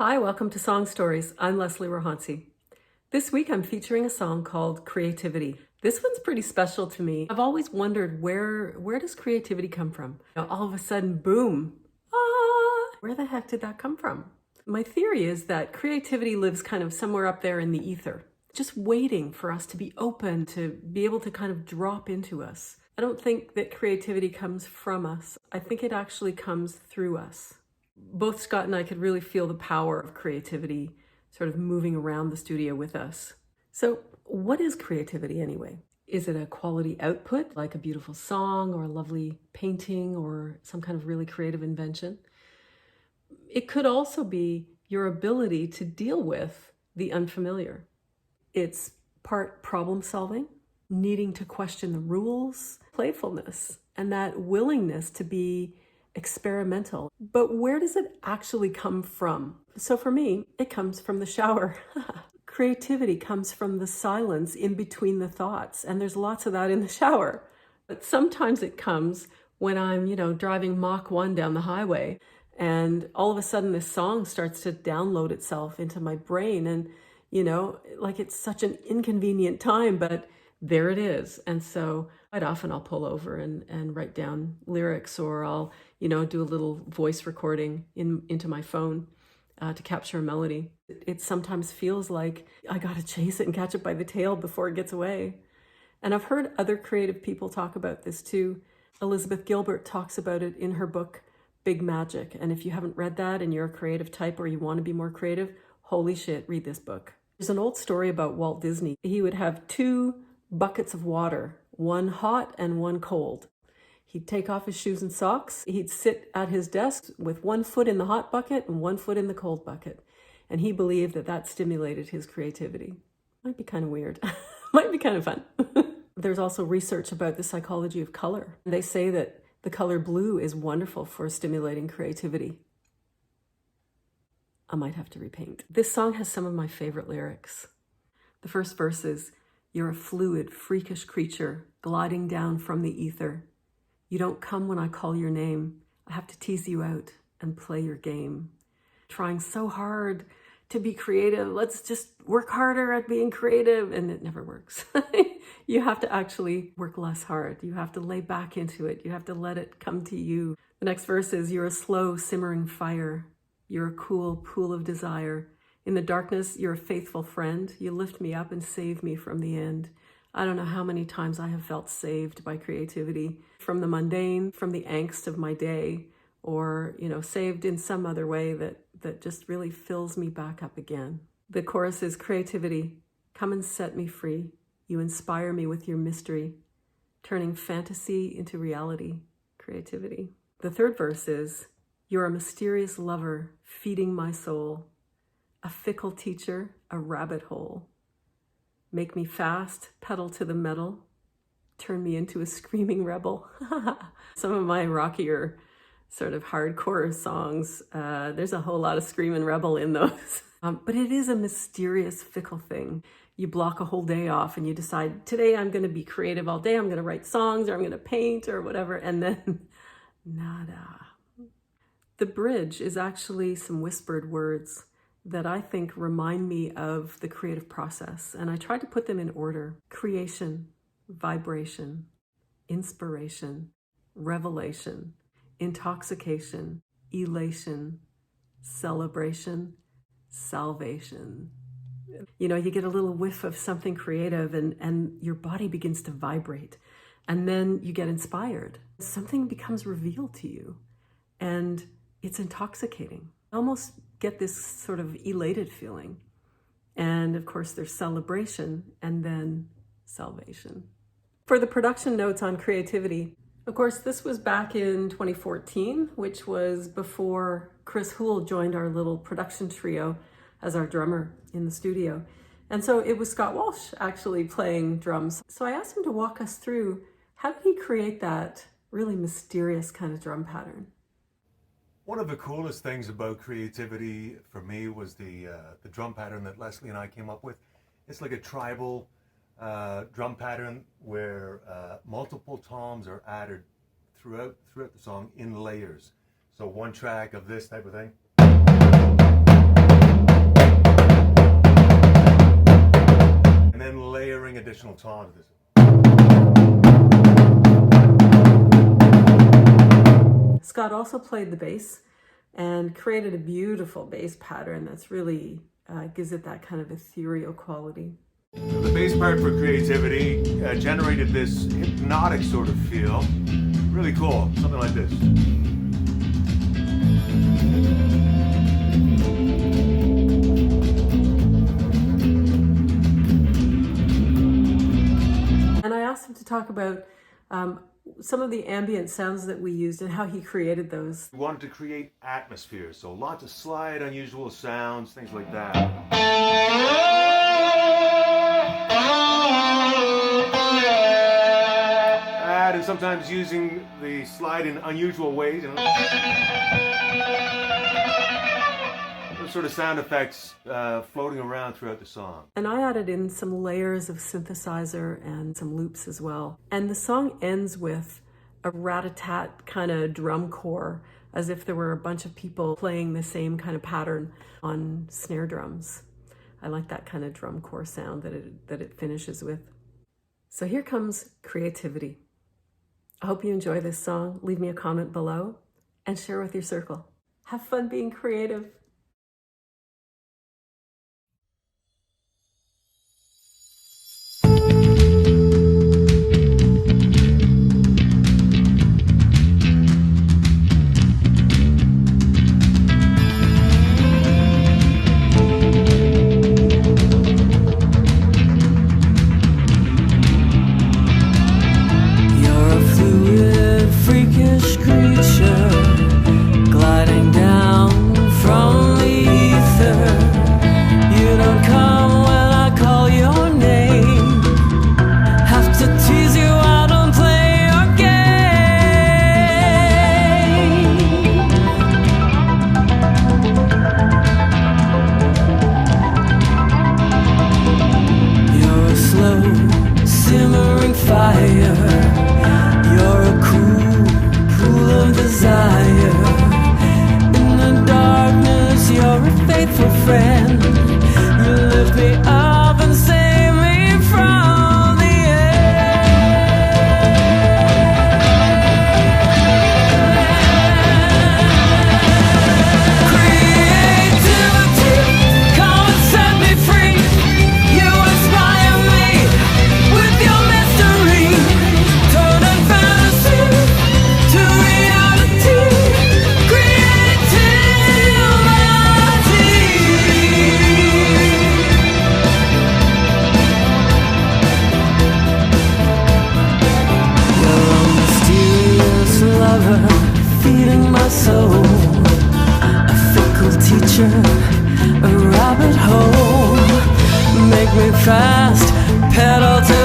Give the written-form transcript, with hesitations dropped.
Hi, welcome to Song Stories. I'm Leslie Rohonczy. This week I'm featuring a song called Creativity. This one's pretty special to me. I've always wondered where does creativity come from? All of a sudden, boom, where the heck did that come from? My theory is that creativity lives kind of somewhere up there in the ether, just waiting for us to be open, to be able to kind of drop into us. I don't think that creativity comes from us. I think it actually comes through us. Both Scott and I could really feel the power of creativity sort of moving around the studio with us. So what is creativity anyway? Is it a quality output, like a beautiful song or a lovely painting or some kind of really creative invention? It could also be your ability to deal with the unfamiliar. It's part problem solving, needing to question the rules, playfulness, and that willingness to be experimental. But where does it actually come from? So for me, it comes from the shower. Creativity comes from the silence in between the thoughts, and there's lots of that in the shower. But sometimes it comes when I'm, driving Mach 1 down the highway, and all of a sudden this song starts to download itself into my brain, and like it's such an inconvenient time, but there it is. And so quite often I'll pull over and write down lyrics, or I'll, do a little voice recording into my phone to capture a melody. It sometimes feels like I gotta chase it and catch it by the tail before it gets away. And I've heard other creative people talk about this too. Elizabeth Gilbert talks about it in her book, Big Magic. And if you haven't read that and you're a creative type or you want to be more creative, holy shit, read this book. There's an old story about Walt Disney. He would have two buckets of water, one hot and one cold. He'd take off his shoes and socks. He'd sit at his desk with one foot in the hot bucket and one foot in the cold bucket. And he believed that stimulated his creativity. Might be kind of weird. Might be kind of fun. There's also research about the psychology of color. They say that the color blue is wonderful for stimulating creativity. I might have to repaint. This song has some of my favorite lyrics. The first verse is, "You're a fluid, freakish creature gliding down from the ether. You don't come when I call your name. I have to tease you out and play your game. Trying so hard to be creative. Let's just work harder at being creative." And it never works. You have to actually work less hard. You have to lay back into it. You have to let it come to you. The next verse is, "You're a slow, simmering fire. You're a cool pool of desire. In the darkness, you're a faithful friend. You lift me up and save me from the end." I don't know how many times I have felt saved by creativity, from the mundane, from the angst of my day, or, saved in some other way that just really fills me back up again. The chorus is, "Creativity, come and set me free. You inspire me with your mystery, turning fantasy into reality." Creativity. The third verse is, "You're a mysterious lover, feeding my soul. A fickle teacher, a rabbit hole. Make me fast, pedal to the metal, turn me into a screaming rebel." Some of my rockier, sort of hardcore songs, there's a whole lot of screaming rebel in those. But it is a mysterious, fickle thing. You block a whole day off and you decide, today I'm going to be creative all day. I'm going to write songs, or I'm going to paint, or whatever. And then nada. The bridge is actually some whispered words that I think remind me of the creative process. And I tried to put them in order: creation, vibration, inspiration, revelation, intoxication, elation, celebration, salvation. You get a little whiff of something creative and your body begins to vibrate. And then you get inspired. Something becomes revealed to you. And it's intoxicating. I almost get this sort of elated feeling. And of course there's celebration and then salvation. For the production notes on creativity, of course this was back in 2014, which was before Chris Houle joined our little production trio as our drummer in the studio. And so it was Scott Walsh actually playing drums. So I asked him to walk us through, how did he create that really mysterious kind of drum pattern? One of the coolest things about creativity for me was the drum pattern that Leslie and I came up with. It's like a tribal drum pattern where multiple toms are added throughout the song in layers. So one track of this type of thing, additional tone to this. Scott also played the bass and created a beautiful bass pattern that's really gives it that kind of ethereal quality. The bass part for Creativity generated this hypnotic sort of feel. Really cool, something like this. And I asked him to talk about some of the ambient sounds that we used and how he created those. We wanted to create atmosphere, so lots of slide, unusual sounds, things like that. And sometimes using the slide in unusual ways. Those sort of sound effects floating around throughout the song. And I added in some layers of synthesizer and some loops as well. And the song ends with a rat-a-tat kind of drum corps, as if there were a bunch of people playing the same kind of pattern on snare drums. I like that kind of drum corps sound that it finishes with. So here comes Creativity. I hope you enjoy this song. Leave me a comment below and share with your circle. Have fun being creative. Freakish creature gliding down from the ether. You don't come when I call your name. Have to tease you out and play your game. You're a slow simmering fire. You're a cool pool of desire. In the darkness, you're a faithful friend. You lift me up and save me from the Creativity, come and set me free. You inspire me with your mystery. Turning fantasy to reality. Creativity. You're a mysterious lover, feeding my soul. A fickle teacher, a rabbit hole. Make me fast, pedal to